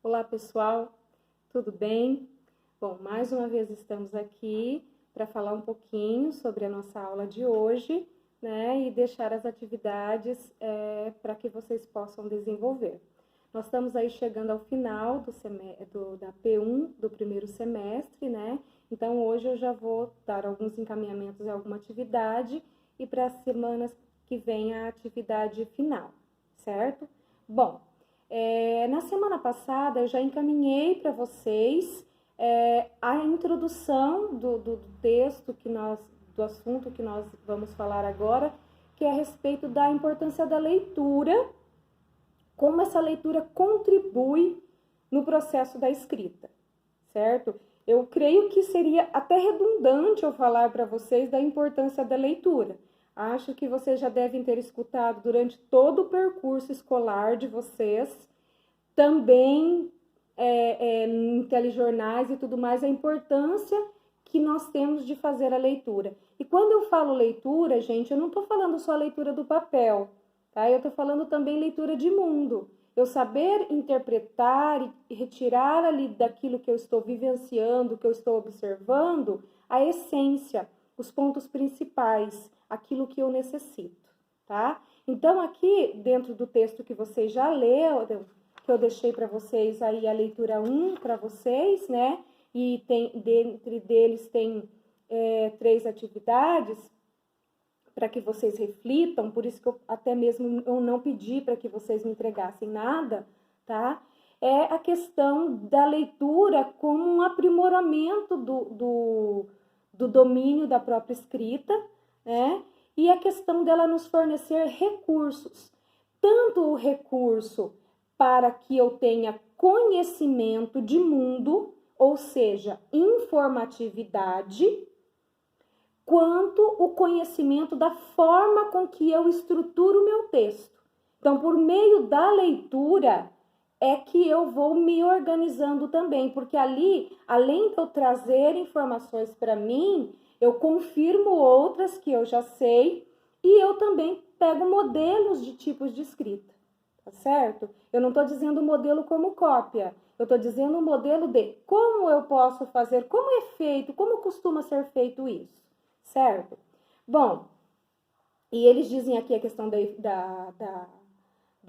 Olá pessoal, tudo bem? Bom, mais uma vez estamos aqui para falar um pouquinho sobre a nossa aula de hoje, né? E deixar as atividades para que vocês possam desenvolver. Nós estamos aí chegando ao final da P1 do primeiro semestre, né? Então hoje eu já vou dar alguns encaminhamentos em alguma atividade e para as semanas que vem a atividade final, certo? Bom, na semana passada eu já encaminhei para vocês a introdução do texto do assunto que nós vamos falar agora, que é a respeito da importância da leitura, como essa leitura contribui no processo da escrita, certo? Eu creio que seria até redundante eu falar para vocês da importância da leitura. Acho que vocês já devem ter escutado durante todo o percurso escolar de vocês, também em telejornais e tudo mais, a importância que nós temos de fazer a leitura. E quando eu falo leitura, gente, eu não estou falando só a leitura do papel, tá? Eu estou falando também leitura de mundo. Eu saber interpretar e retirar ali daquilo que eu estou vivenciando, que eu estou observando, a essência, os pontos principais, aquilo que eu necessito, tá? Então, aqui, dentro do texto que você já leu, que eu deixei para vocês aí a leitura 1 para vocês, né? E dentre deles tem 3 atividades para que vocês reflitam, por isso que até mesmo eu não pedi para que vocês me entregassem nada, tá? É a questão da leitura como um aprimoramento do domínio da própria escrita, né? E a questão dela nos fornecer recursos, tanto o recurso para que eu tenha conhecimento de mundo, ou seja, informatividade, quanto o conhecimento da forma com que eu estruturo o meu texto. Então, por meio da leitura, é que eu vou me organizando também, porque ali, além de eu trazer informações para mim, eu confirmo outras que eu já sei e eu também pego modelos de tipos de escrita, tá certo? Eu não estou dizendo modelo como cópia, eu estou dizendo um modelo de como eu posso fazer, como é feito, como costuma ser feito isso, certo? Bom, e eles dizem aqui a questão do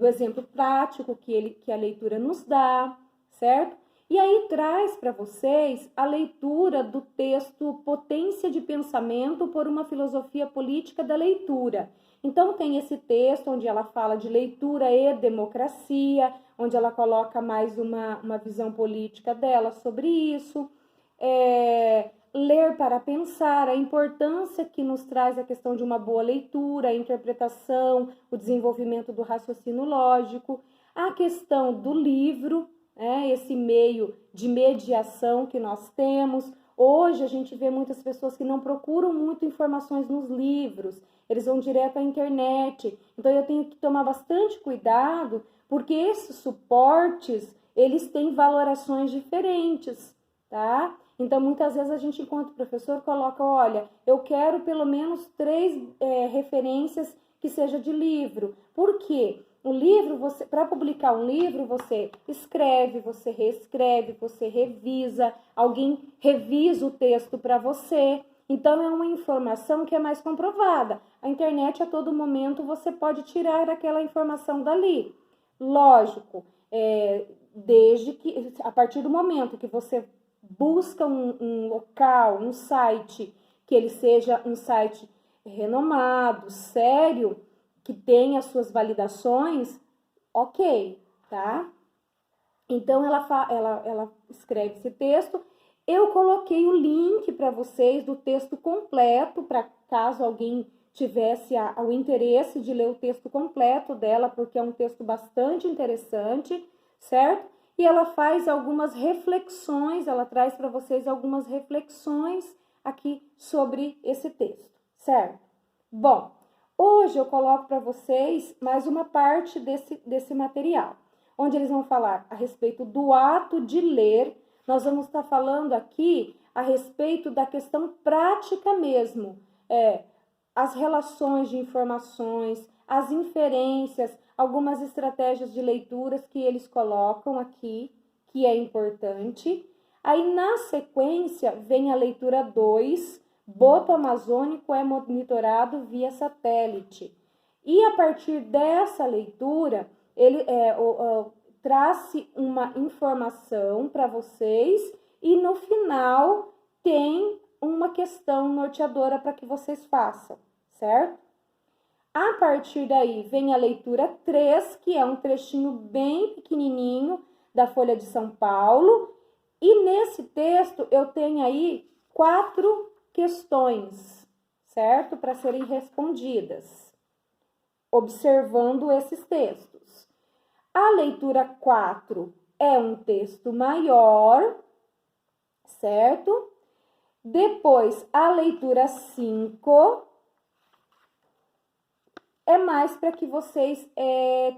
exemplo prático que a leitura nos dá, certo? E aí traz para vocês a leitura do texto Potência de Pensamento por uma Filosofia Política da Leitura. Então tem esse texto onde ela fala de leitura e democracia, onde ela coloca mais uma visão política dela sobre isso. Ler para pensar, a importância que nos traz a questão de uma boa leitura, a interpretação, o desenvolvimento do raciocínio lógico, a questão do livro, esse meio de mediação que nós temos. Hoje a gente vê muitas pessoas que não procuram muito informações nos livros, eles vão direto à internet. Então eu tenho que tomar bastante cuidado, porque esses suportes, eles têm valorações diferentes, tá? Então, muitas vezes a gente, enquanto professor, coloca, olha, eu quero pelo menos 3 referências que seja de livro. Por quê? O livro, para publicar um livro, você escreve, você reescreve, você revisa, alguém revisa o texto para você. Então, é uma informação que é mais comprovada. A internet, a todo momento, você pode tirar aquela informação dali. Lógico, desde que, a partir do momento que você busca um local, um site, que ele seja um site renomado, sério, que tenha as suas validações, ok, tá? Então, ela escreve esse texto. Eu coloquei o link para vocês do texto completo, para caso alguém tivesse o interesse de ler o texto completo dela, porque é um texto bastante interessante, certo? E ela faz algumas reflexões, ela traz para vocês algumas reflexões aqui sobre esse texto, certo? Bom, hoje eu coloco para vocês mais uma parte desse material, onde eles vão falar a respeito do ato de ler. Nós vamos estar falando aqui a respeito da questão prática mesmo, as relações de informações, as inferências, algumas estratégias de leituras que eles colocam aqui, que é importante. Aí, na sequência, vem a leitura 2, boto amazônico é monitorado via satélite. E a partir dessa leitura, ele traz-se uma informação para vocês e no final tem uma questão norteadora para que vocês façam, certo? A partir daí vem a leitura 3, que é um trechinho bem pequenininho da Folha de São Paulo. E nesse texto eu tenho aí 4 questões, certo? Para serem respondidas, observando esses textos. A leitura 4 é um texto maior, certo? Depois, a leitura 5 é mais para que vocês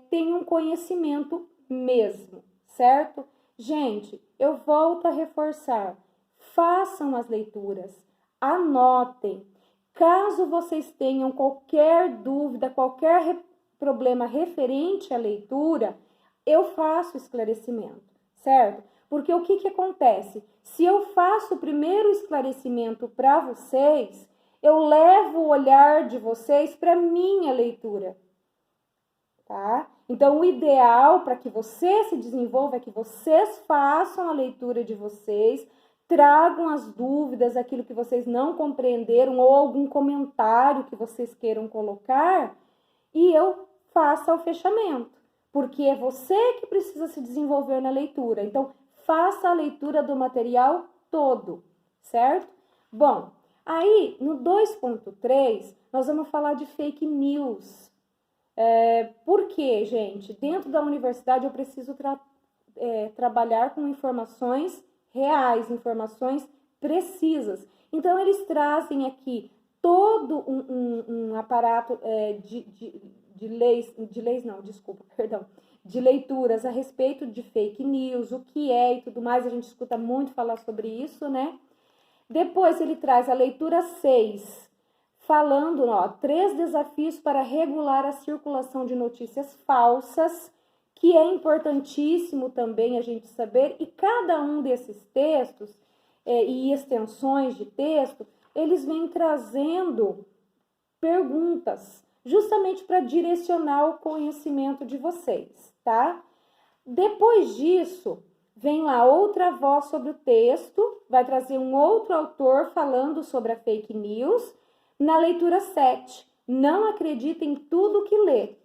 tenham conhecimento mesmo, certo? Gente, eu volto a reforçar, façam as leituras, anotem. Caso vocês tenham qualquer dúvida, qualquer problema referente à leitura, eu faço esclarecimento, certo? Porque o que acontece? Se eu faço o primeiro esclarecimento para vocês, eu levo o olhar de vocês para minha leitura, tá? Então, o ideal para que você se desenvolva é que vocês façam a leitura de vocês, tragam as dúvidas, aquilo que vocês não compreenderam ou algum comentário que vocês queiram colocar e eu faça o fechamento, porque é você que precisa se desenvolver na leitura. Então, faça a leitura do material todo, certo? Bom, aí no 2.3 nós vamos falar de fake news. Por quê, gente? Dentro da universidade eu preciso trabalhar com informações reais, informações precisas. Então, eles trazem aqui todo um aparato de leituras a respeito de fake news, o que é e tudo mais, a gente escuta muito falar sobre isso, né? Depois ele traz a leitura 6, falando, 3 desafios para regular a circulação de notícias falsas, que é importantíssimo também a gente saber, e cada um desses textos e extensões de texto, eles vêm trazendo perguntas, justamente para direcionar o conhecimento de vocês, tá? Depois disso, vem lá outra voz sobre o texto, vai trazer um outro autor falando sobre a fake news, na leitura 7, não acredita em tudo que lê,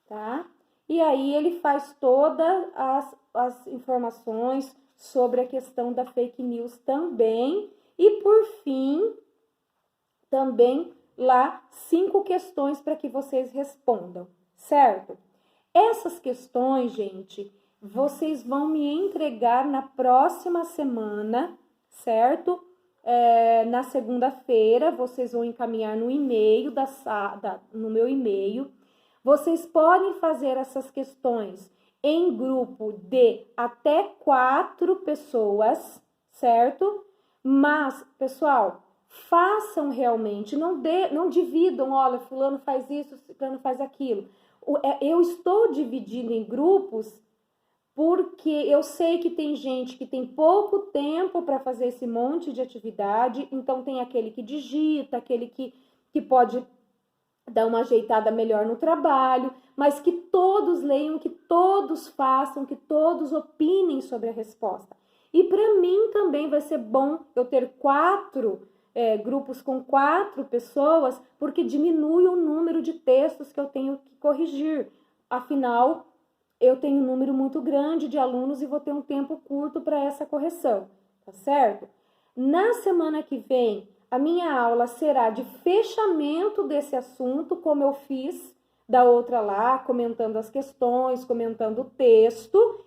tá? E aí ele faz todas as informações sobre a questão da fake news também, e por fim, também lá 5 questões para que vocês respondam, certo? Essas questões, gente, vocês vão me entregar na próxima semana, certo? Na segunda-feira, vocês vão encaminhar no e-mail no meu e-mail. Vocês podem fazer essas questões em grupo de até 4 pessoas, certo? Mas, pessoal, façam realmente, não dividam, olha, fulano faz isso, fulano faz aquilo. Eu estou dividindo em grupos porque eu sei que tem gente que tem pouco tempo para fazer esse monte de atividade, então tem aquele que digita, aquele que pode dar uma ajeitada melhor no trabalho, mas que todos leiam, que todos façam, que todos opinem sobre a resposta. E para mim também vai ser bom eu ter 4 grupos com 4 pessoas, porque diminui o número de textos que eu tenho que corrigir. Afinal, eu tenho um número muito grande de alunos e vou ter um tempo curto para essa correção, tá certo? Na semana que vem, a minha aula será de fechamento desse assunto, como eu fiz da outra lá, comentando as questões, comentando o texto.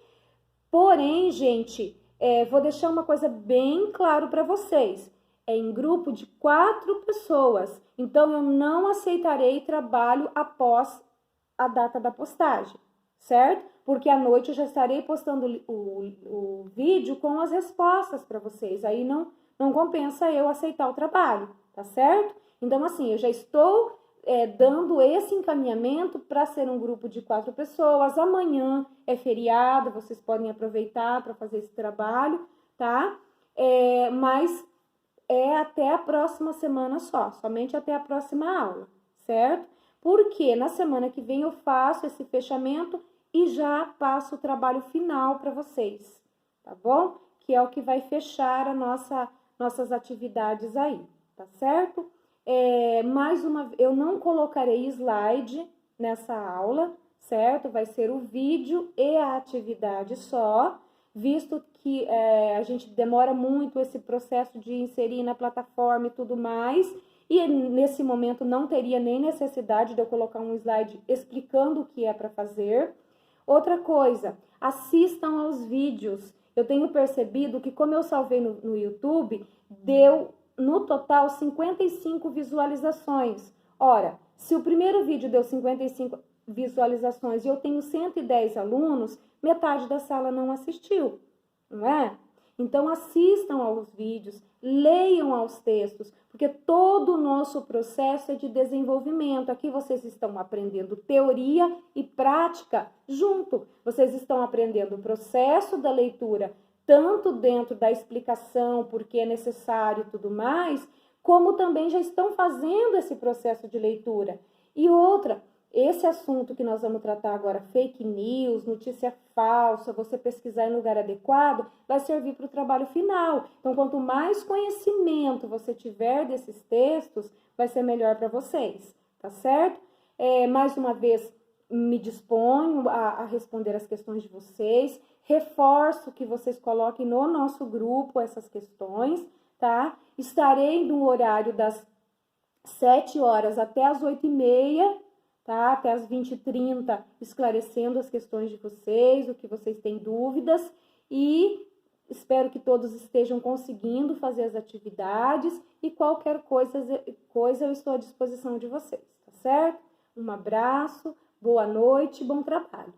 Porém, gente, vou deixar uma coisa bem claro para vocês. É em grupo de 4 pessoas, então eu não aceitarei trabalho após a data da postagem, certo? Porque à noite eu já estarei postando o vídeo com as respostas para vocês, aí não compensa eu aceitar o trabalho, tá certo? Então, assim, eu já estou dando esse encaminhamento para ser um grupo de 4 pessoas. Amanhã é feriado, vocês podem aproveitar para fazer esse trabalho, tá? Mas é até a próxima semana só, somente até a próxima aula, certo? Porque na semana que vem eu faço esse fechamento e já passo o trabalho final para vocês, tá bom? Que é o que vai fechar nossas atividades aí, tá certo? Eu não colocarei slide nessa aula, certo? Vai ser o vídeo e a atividade só, visto que a gente demora muito esse processo de inserir na plataforma e tudo mais, e nesse momento não teria nem necessidade de eu colocar um slide explicando o que é para fazer. Outra coisa, assistam aos vídeos. Eu tenho percebido que, como eu salvei no YouTube, deu no total 55 visualizações. Ora, se o primeiro vídeo deu 55 visualizações e eu tenho 110 alunos, metade da sala não assistiu, não é? Então, assistam aos vídeos, leiam aos textos, porque todo o nosso processo é de desenvolvimento. Aqui vocês estão aprendendo teoria e prática junto. Vocês estão aprendendo o processo da leitura, tanto dentro da explicação, porque é necessário e tudo mais, como também já estão fazendo esse processo de leitura. E outra, esse assunto que nós vamos tratar agora, fake news, notícia falsa, você pesquisar em lugar adequado, vai servir para o trabalho final. Então, quanto mais conhecimento você tiver desses textos, vai ser melhor para vocês, tá certo? Mais uma vez, me disponho a responder as questões de vocês, reforço que vocês coloquem no nosso grupo essas questões, tá? Estarei no horário das 7 horas até as 8h30, tá? Até as 20h30, esclarecendo as questões de vocês, o que vocês têm dúvidas, e espero que todos estejam conseguindo fazer as atividades, e qualquer coisa eu estou à disposição de vocês, tá certo? Um abraço, boa noite, bom trabalho.